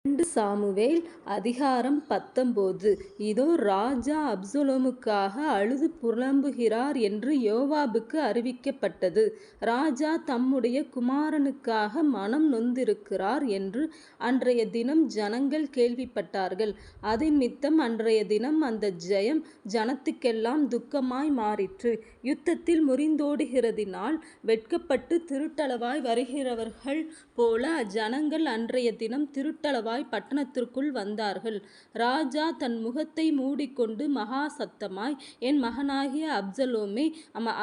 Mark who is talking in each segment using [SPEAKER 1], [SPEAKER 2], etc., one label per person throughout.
[SPEAKER 1] 2 Samuel அதிகாரம் 19. இதோ ராஜா அப்சலோமுக்காக அழுது புலம்புகிறார் என்று யோவாபுக்கு அறிவிக்கப்பட்டது. ராஜா தம்முடைய குமாரனுக்காக மனம் நொந்திருக்கிறார் என்று அன்றைய தினம் ஜனங்கள் கேள்விப்பட்டார்கள். அதினிமித்தம் அன்றைய தினம் அந்த ஜெயம் ஜனத்துக்கெல்லாம் துக்கமாய் மாறிற்று. யுத்தத்தில் முறிந்தோடுகிறதினால் வெட்கப்பட்டு திருட்டளவாய் வருகிறவர்கள் போல ஜனங்கள் அன்றைய தினம் திருட்டளவாய் பட்டணத்திற்குள் வந்தார்கள். ராஜா தன் முகத்தை மூடிக்கொண்டு மகா சத்தமாய், என் மகனாகிய அப்சலோமே,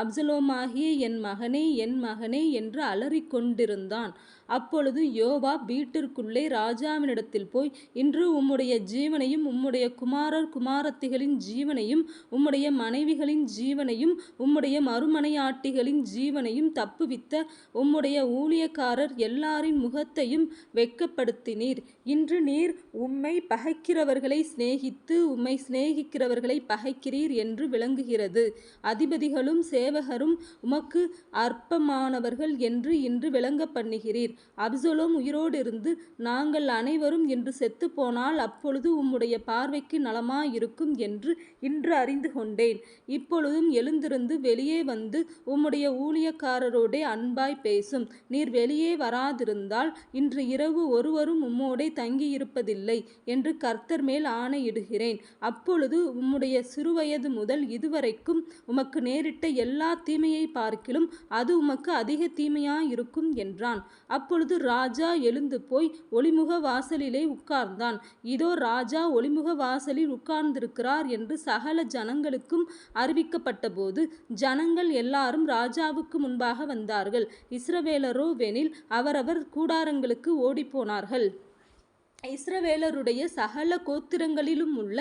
[SPEAKER 1] அப்சலோமாகிய என் மகனே, என் மகனே என்று அலறிக்கொண்டிருந்தான். அப்பொழுது யோவாப் வீட்டிற்குள்ளே ராஜாவினிடத்தில் போய், இன்று உம்முடைய ஜீவனையும் உம்முடைய குமாரர் குமாரத்திகளின் ஜீவனையும் உம்முடைய மனைவிகளின் ஜீவனையும் உம்முடைய மறுமனையாட்டிகளின் ஜீவனையும் தப்புவித்த உம்முடைய ஊழியக்காரர் எல்லாரின் முகத்தையும் வெட்கப்படுத்தினீர். இன்று நீர் உம்மை பகைக்கிறவர்களை சிநேகித்து உம்மை சிநேகிக்கிறவர்களை பகைக்கிறீர் என்று விளங்குகிறது. அதிபதிகளும் சேவகரும் உமக்கு அற்பமானவர்கள் என்று இன்று விளங்க பண்ணுகிறீர். அப்சலோம் உயிரோடிருந்து நாங்கள் அனைவரும் இன்று செத்து போனால் அப்பொழுது உம்முடைய பார்வைக்கு நலமாயிருக்கும் என்று இன்று அறிந்து கொண்டேன். இப்பொழுதும் எழுந்திருந்து வெளியே வந்து உம்முடைய ஊழியக்காரரோடே அன்பாய் பேசும். நீர் வெளியே வராதிருந்தால் இன்று இரவு ஒருவரும் உம்மோடே தங்கியிருப்பதில்லை என்று கர்த்தர் மேல் ஆணையிடுகிறேன். அப்பொழுது உம்முடைய சிறுவயது முதல் இதுவரைக்கும் உமக்கு நேரிட்ட எல்லா தீமையை பார்க்கிலும் அது உமக்கு அதிக தீமையாயிருக்கும் என்றான். அப்பொழுது ராஜா எழுந்து போய் ஒலிமுக வாசலிலே உட்கார்ந்தான். இதோ ராஜா ஒலிமுக வாசலில் உட்கார்ந்திருக்கிறார் என்று சகல ஜனங்களுக்கும் அறிவிக்கப்பட்டபோது ஜனங்கள் எல்லாரும் ராஜாவுக்கு முன்பாக வந்தார்கள். இஸ்ரவேலரோவெனில் அவரவர் கூடாரங்களுக்கு ஓடிப்போனார்கள். இஸ்ரவேலருடைய சகல கோத்திரங்களிலும் உள்ள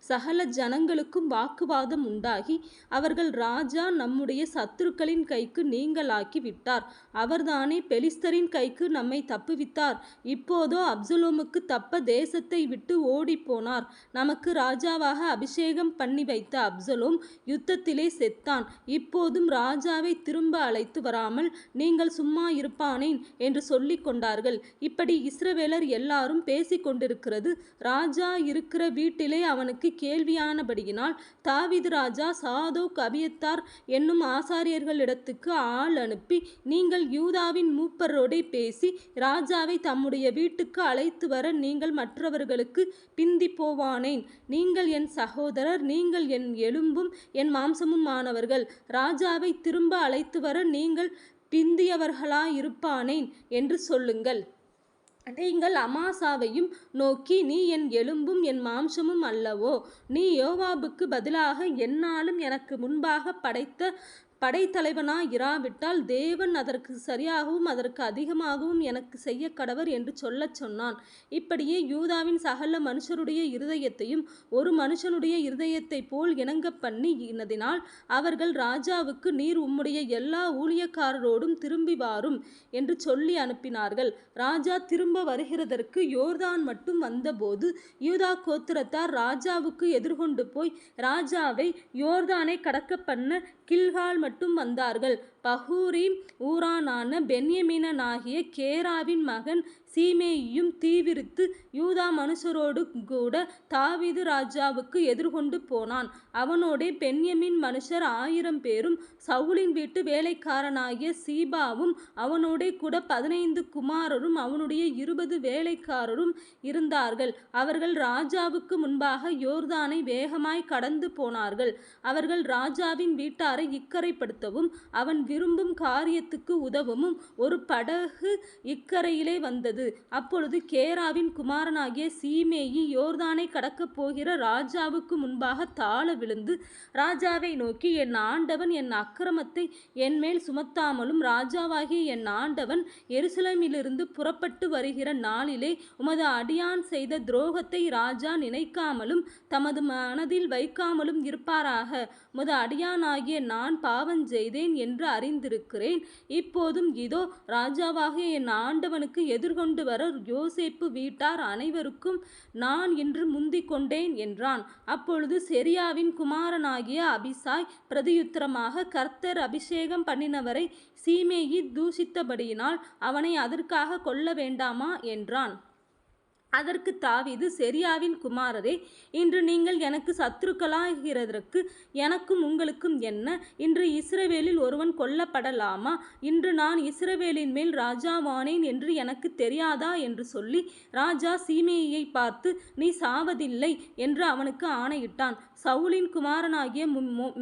[SPEAKER 1] சகல ஜனங்களுக்கும் வாக்குவாதம் உண்டாகி அவர்கள், ராஜா நம்முடைய சத்துருக்களின் கைக்கு நீங்களாக்கி விட்டார். அவர்தானே பெலிஸ்தரின் கைக்கு நம்மை தப்புவித்தார். இப்போதோ அப்சலோமுக்கு தப்ப தேசத்தை விட்டு ஓடிப்போனார். நமக்கு ராஜாவாக அபிஷேகம் பண்ணி வைத்த அப்சலோம் யுத்தத்திலே செத்தான். இப்போதும் ராஜாவை திரும்ப அழைத்து வராமல் நீங்கள் சும்மா இருப்பானேன் என்று சொல்லிக் கொண்டார்கள். இப்படி இஸ்ரவேலர் எல்லாரும் கொண்டிருக்கிறது ராஜா இருக்கிற வீட்டிலே அவனுக்கு கேள்வியானபடியினால் தாவீது ராஜா சாதோக் அபியத்தார் என்னும் ஆசாரியர்களிடத்துக்கு ஆள் அனுப்பி, நீங்கள் யூதாவின் மூப்பரோடே பேசி ராஜாவை தம்முடைய வீட்டுக்கு அழைத்து வர நீங்கள் மற்றவர்களுக்கு பிந்தி போவானேன். நீங்கள் என் சகோதரர், நீங்கள் என் எலும்பும் என் மாம்சமுமானவர்கள். ராஜாவை திரும்ப அழைத்து வர நீங்கள் பிந்தியவர்களாயிருப்பானேன் என்று சொல்லுங்கள். நீங்கள் அமாசாவையும் நோக்கி, நீ என் எலும்பும் என் மாம்சமும் அல்லவோ? நீ யோவாபுக்கு பதிலாக எந்நாளும் எனக்கு முன்பாக படைத்தலைவனாயிராவிட்டால் தேவன் அதற்கு சரியாகவும் அதற்கு அதிகமாகவும் எனக்கு செய்ய கடவர் என்று சொல்லச் சொன்னான். இப்படியே யூதாவின் சகல மனுஷருடைய இருதயத்தையும் ஒரு மனுஷனுடைய இருதயத்தை போல் இணங்க பண்ணினதினால் அவர்கள் ராஜாவுக்கு, நீர் உம்முடைய எல்லா ஊழியக்காரரோடும் திரும்பி வாரும் என்று சொல்லி அனுப்பினார்கள். ராஜா திரும்ப வருகிறதற்கு யோர்தான் மட்டும் வந்தபோது யூதா கோத்திரத்தார் ராஜாவுக்கு எதிர்கொண்டு போய் ராஜாவை யோர்தானை கடக்க பண்ண கில்கால் மட்டும் வந்தார்கள். பகூரிம் ஊரானான பென்யமீனனாகிய கேராவின் மகன் சீமேயியும் தீவிரித்து யூதா மனுஷரோடு கூட தாவீது ராஜாவுக்கு எதிர்கொண்டு போனான். அவனோடே பென்யமீன் மனுஷர் 1000 பேரும் சவுலின் வீட்டு வேலைக்காரனாகிய சீபாவும் அவனோடே கூட 15 குமாரரும் அவனுடைய 20 வேலைக்காரரும் இருந்தார்கள். அவர்கள் ராஜாவுக்கு முன்பாக யோர்தானை வேகமாய் கடந்து போனார்கள். அவர்கள் ராஜாவின் வீட்டாரை இக்கரைப்படுத்தவும் அவன் விரும்பும் காரியத்துக்கு உதவவும் ஒரு படகு இக்கரையிலே வந்தது. அப்பொழுது கேராவின் குமாரனாகிய சீமேயி யோர்தானை கடக்கப் போகிற ராஜாவுக்கு முன்பாக தாழ விழுந்து ராஜாவை நோக்கி, என் ஆண்டவன் என் அக்கிரமத்தை என்மேல் சுமத்தாமலும் ராஜாவாகிய என் ஆண்டவன் எருசலேமிலிருந்து புறப்பட்டு வருகிற நாளிலே உமது அடியான் செய்த துரோகத்தை ராஜா நினைக்காமலும் தமது மனதில் வைக்காமலும் இருப்பாராக. உமது அடியானாகிய நான் பாவம் செய்தேன் என்று அறிந்திருக்கிறேன். இப்போதும் இதோ ராஜாவாகிய என் ஆண்டவனுக்கு எதிர்கொண்டு வர யோசேப்பு வீட்டார் அனைவருக்கும் நான் இன்று முந்திக் கொண்டேன் என்றான். அப்பொழுது செரியாவின் குமாரனாகிய அபிசாய் பிரதியுத்தரமாக, கர்த்தர் அபிஷேகம் பண்ணினவரை சீமேயி தூஷித்தபடியினால் அவனை அதற்காக கொல்ல வேண்டாமா என்றான். அதற்கு தாவீது, செரியாவின் குமாரரே, இன்று நீங்கள் எனக்கு சத்துருக்களாகிறதற்கு எனக்கும் உங்களுக்கும் என்ன? இன்று இஸ்ரவேலில் ஒருவன் கொல்லப்படலாமா? இன்று நான் இஸ்ரவேலின் மேல் ராஜாவானேன் என்று எனக்கு தெரியாதா என்று சொல்லி ராஜா சீமேயியை பார்த்து, நீ சாவதில்லை என்று அவனுக்கு ஆணையிட்டான். சவுலின் குமாரனாகிய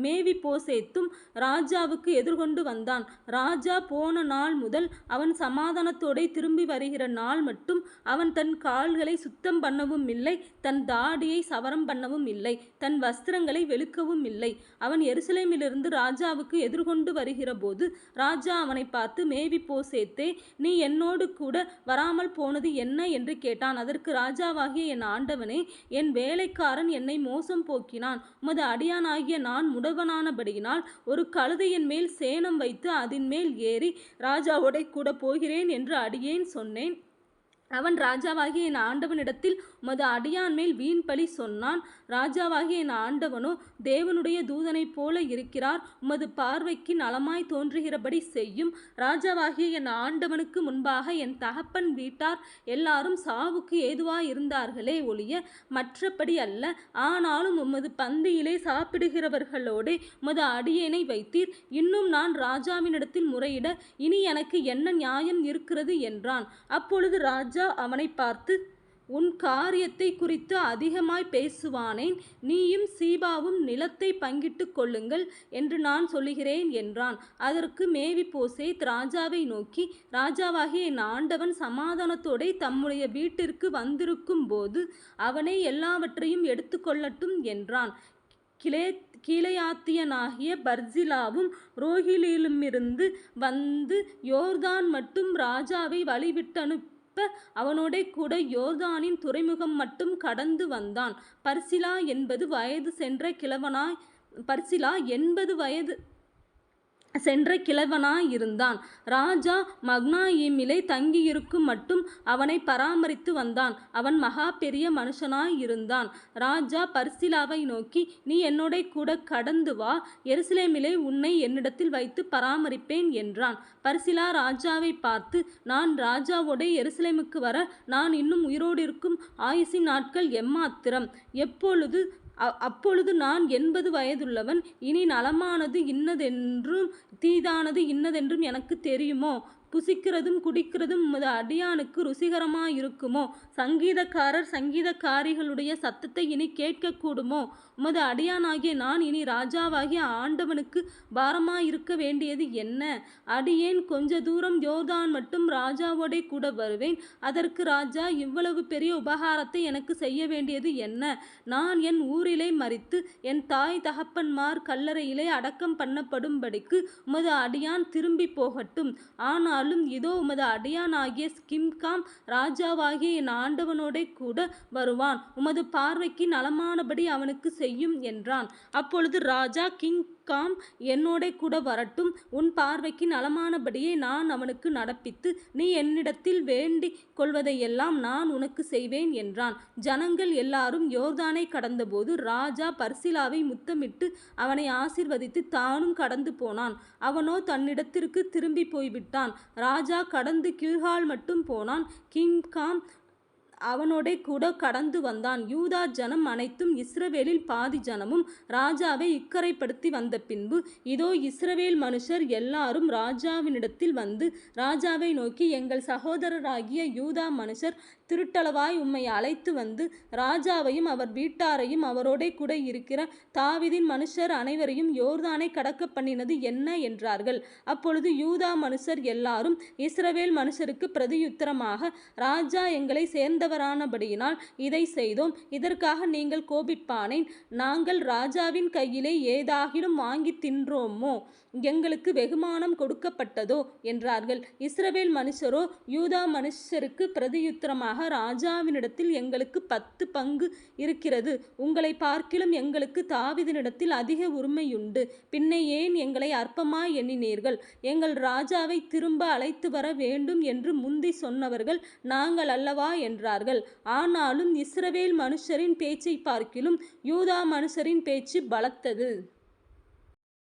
[SPEAKER 1] மேவிபோசேத்தும் ராஜாவுக்கு எதிர்கொண்டு வந்தான். ராஜா போன நாள் முதல் அவன் சமாதானத்தோடே திரும்பி வருகிற நாள் மட்டும் அவன் தன் கால்களை சுத்தம் பண்ணவும் இல்லை, தன் தாடியை சவரம் பண்ணவும் இல்லை, தன் வஸ்திரங்களை வெளுக்கவும் இல்லை. அவன் எருசலேமிலிருந்து ராஜாவுக்கு எதிர்கொண்டு வருகிற போது ராஜா அவனை பார்த்து, மேவிபோசேத்தே, நீ என்னோடு கூட வராமல் போனது என்ன என்று கேட்டான். அதற்கு ராஜாவாகிய என் ஆண்டவனே, என் வேலைக்காரன் என்னை மோசம் போக்கினான். உமது அடியானாகிய நான் முடவனானபடியினால் ஒரு கழுதையின் மேல் சேணம் வைத்து அதின் மேல் ஏறி ராஜாவோடே கூட போகிறேன் என்று அடியேன் சொன்னேன். அவன் ராஜாவாகிய என் ஆண்டவனிடத்தில் உமது அடியான் மேல் வீண் பழி சொன்னான். ராஜாவாகிய என் ஆண்டவனோ தேவனுடைய தூதனைப் போல இருக்கிறார். உமது பார்வைக்கு நலமாய் தோன்றுகிறபடி செய்யும். ராஜாவாகிய என் ஆண்டவனுக்கு முன்பாக என் தகப்பன் வீட்டார் எல்லாரும் சாவுக்கு ஏதுவாயிருந்தார்களே ஒழிய மற்றபடி அல்ல. ஆனாலும் உமது பந்தியிலே சாப்பிடுகிறவர்களோடே உமது அடியேனை வைத்தீர். இன்னும் நான் ராஜாவினிடத்தில் முறையிட இனி எனக்கு என்ன நியாயம் இருக்கிறது என்றான். அப்பொழுது ராஜா அவனை பார்த்து, உன் காரியத்தை குறித்து அதிகமாய் பேசுவானேன். நீயும் சீபாவும் நிலத்தை பங்கிட்டு கொள்ளுங்கள் என்று நான் சொல்லுகிறேன் என்றான். அதற்கு மேவிபோசேத் ராஜாவை நோக்கி, ராஜாவாகிய என் ஆண்டவன் சமாதானத்தோடே தம்முடைய வீட்டிற்கு வந்திருக்கும் போது அவனே எல்லாவற்றையும் எடுத்துக்கொள்ளட்டும் என்றான். கீலேயாத்தியனாகிய பர்சிலாவும் ரோகிலிலுமிருந்து வந்து யோர்தான் மட்டும் ராஜாவை வழிவிட்டனுப்ப அவனோடே கூட யோர்தானின் துறைமுகம் மட்டும் கடந்து வந்தான். பர்சிலா 80 வயது சென்ற கிழவனாயிருந்தான். ராஜா மக்னாயீமிலே தங்கியிருக்கும் மட்டும் அவனை பராமரித்து வந்தான். அவன் மகா பெரிய மனுஷனாயிருந்தான். ராஜா பர்சிலாவை நோக்கி, நீ என்னோட கூட கடந்து வா, எருசலேமிலே உன்னை என்னிடத்தில் வைத்து பராமரிப்பேன் என்றான். பர்சிலா ராஜாவை பார்த்து, நான் ராஜாவோட எருசலேமுக்கு வர நான் இன்னும் உயிரோடிருக்கும் ஆயுசின் நாட்கள் எம்மாத்திரம்? அப்பொழுது நான் 80 வயதுள்ளவன். இனி நலமானது இன்னதென்றும் தீதானது இன்னதென்றும் எனக்கு தெரியுமோ? புசிக்கிறதும் குடிக்கிறதும் உமது அடியானுக்கு ருசிகரமாயிருக்குமோ? சங்கீதக்காரர் சங்கீதக்காரிகளுடைய சத்தத்தை இனி கேட்கக்கூடுமோ? உமது அடியானாகிய நான் இனி ராஜாவாகிய ஆண்டவனுக்கு பாரமாயிருக்க வேண்டியது என்ன? அடியேன் கொஞ்ச தூரம் யோர்தான் மட்டும் ராஜாவோடே கூட வருவேன். அதற்கு ராஜா இவ்வளவு பெரிய உபகாரத்தை எனக்கு செய்ய வேண்டியது என்ன? நான் என் ஊரிலே மரித்து என் தாய் தகப்பன்மார் கல்லறையிலே அடக்கம் பண்ணப்படும்படிக்கு உமது அடியான் திரும்பி போகட்டும். ஆனால் இதோ உமது அடியானாகிய கிம்காம் ராஜாவாகிய என் ஆண்டவனோடே கூட வருவான். உமது பார்வைக்கு நலமானபடி அவனுக்கு செய்யும் என்றான். அப்பொழுது ராஜா, கிம்காம் என்னோட கூட வரட்டும். உன் பார்வைக்கு நலமானபடியே நான் அவனுக்கு நடப்பித்து நீ என்னிடத்தில் வேண்டிக் கொள்வதையெல்லாம் நான் உனக்கு செய்வேன் என்றான். ஜனங்கள் எல்லாரும் யோர்தானை கடந்தபோது ராஜா பர்சிலாவை முத்தமிட்டு அவனை ஆசீர்வதித்து தானும் கடந்து போனான். அவனோ தன்னிடத்திற்கு திரும்பி போய்விட்டான். ராஜா கடந்து கில்கால் மட்டும் போனான். கிம்காம் அவனோட கூட கடந்து வந்தான். யூதா ஜனம் அனைத்தும் இஸ்ரவேலில் பாதி ஜனமும் ராஜாவை இக்கரைப்படுத்தி வந்த பின்பு, இதோ இஸ்ரவேல் மனுஷர் எல்லாரும் ராஜாவினிடத்தில் வந்து ராஜாவை நோக்கி, எங்கள் சகோதரராகிய யூதா மனுஷர் திருட்டளவாய் உம்மை அழைத்து வந்து ராஜாவையும் அவர் வீட்டாரையும் அவரோட கூட இருக்கிற தாவீதின் மனுஷர் அனைவரையும் யோர்தானை கடக்க பண்ணினது என்ன என்றார்கள். அப்பொழுது யூதா மனுஷர் எல்லாரும் இஸ்ரவேல் மனுஷருக்கு பிரதியுத்தரமாக, ராஜா எங்களை சேர்ந்தவரானபடியினால் இதை செய்தோம். இதற்காக நீங்கள் கோபிப்பானேன்? நாங்கள் ராஜாவின் கையிலே ஏதாகிலும் வாங்கி தின்றோமோ? எங்களுக்கு வெகுமானம் கொடுக்கப்பட்டதோ என்றார்கள். இஸ்ரவேல் மனுஷரோ யூதா மனுஷருக்கு பிரதியுத்தரமாக, ராஜாவினிடத்தில் எங்களுக்கு 10 பங்கு இருக்கிறது. உங்களை பார்க்கிலும் எங்களுக்கு தாவீதினிடத்தில் அதிக உரிமையுண்டு. பின்னே ஏன் எங்களை அற்பமாய் எண்ணினீர்கள்? எங்கள் ராஜாவை திரும்ப அழைத்து வர வேண்டும் என்று முந்தி சொன்னவர்கள் நாங்கள் அல்லவா என்றார்கள். ஆனாலும் இஸ்ரவேல் மனுஷரின் பேச்சை பார்க்கிலும் யூதா மனுஷரின் பேச்சு பலத்தது.